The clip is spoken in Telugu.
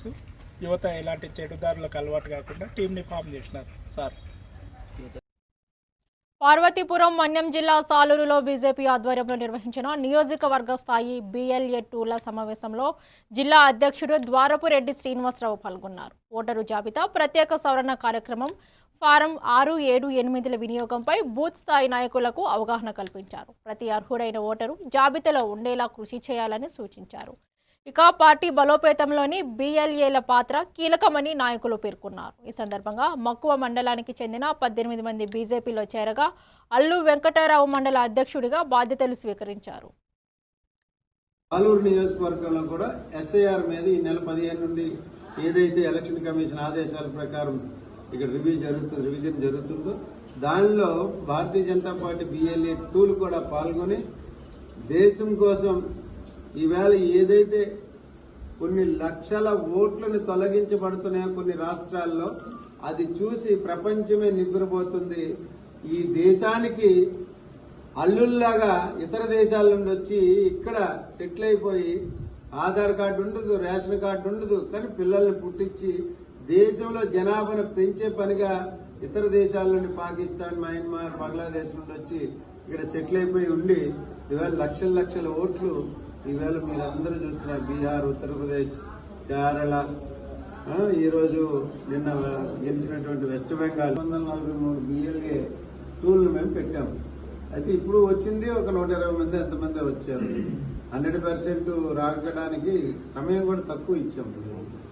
చేస్తూ యువత ఎలాంటి చెడుదారులకు అలవాటు కాకుండా టీంని ఫామ్ చేసినారు సార్. పార్వతీపురం మన్యం జిల్లా సాలూరులో బీజేపీ ఆధ్వర్యంలో నిర్వహించిన నియోజకవర్గ స్థాయి BLA 2ల సమావేశంలో జిల్లా అధ్యక్షుడు ద్వారపురెడ్డి శ్రీనివాసరావు పాల్గొన్నారు. ఓటరు జాబితా ప్రత్యేక సవరణ కార్యక్రమం ఫారం 6, 7, 8ల వినియోగంపై బూత్ స్థాయి నాయకులకు అవగాహన కల్పించారు. ప్రతి అర్హుడైన ఓటరు జాబితాలో ఉండేలా కృషి చేయాలని సూచించారు. ఇక పార్టీ బలోపేతంలోని BLAల పాత్ర కీలకమని నాయకులు పేర్కొన్నారు. ఈ సందర్భంగా మక్కువ మండలానికి చెందిన 18 మంది బీజేపీలో చేరగా అల్లు వెంకటరావు మండల అధ్యక్షుడిగా బాధ్యతలు స్వీకరించారు. ఆలూరు నియోజకవర్గంలో కూడా SIR మీద ఈ నెల 15 నుండి ఏదైతే ఎలక్షన్ కమిషన్ ఆదేశాల ప్రకారం ఇక్కడ రివిజన్ జరుగుతుందో దానిలో భారతీయ జనతా పార్టీ BLA 2లు కూడా పాల్గొని దేశం కోసం ఈవేళ ఏదైతే కొన్ని లక్షల ఓట్లను తొలగించబడుతున్నాయో కొన్ని రాష్ట్రాల్లో అది చూసి ప్రపంచమే నివ్వెరబోతుంది. ఈ దేశానికి అల్లుల్లాగా ఇతర దేశాల నుండి వచ్చి ఇక్కడ సెటిల్ అయిపోయి ఆధార్ కార్డు ఉండదు, రేషన్ కార్డు ఉండదు, కానీ పిల్లల్ని పుట్టించి దేశంలో జనాభాను పెంచే పనిగా ఇతర దేశాల నుండి పాకిస్తాన్, మయన్మార్, బంగ్లాదేశ్ నుండి వచ్చి ఇక్కడ సెటిల్ అయిపోయి ఉండి ఈవేళ లక్షల ఓట్లు ఈవేళ మీరు అందరూ చూస్తున్నారు. బీహార్, ఉత్తరప్రదేశ్, కేరళ, ఈరోజు నిన్న గెలిచినటువంటి వెస్ట్ బెంగాల్ 143 BLA 2లను మేము పెట్టాము. అయితే ఇప్పుడు వచ్చింది ఒక 120 మంది ఎంతమంది వచ్చారు. 100% రాగడానికి సమయం కూడా తక్కువ ఇచ్చాము.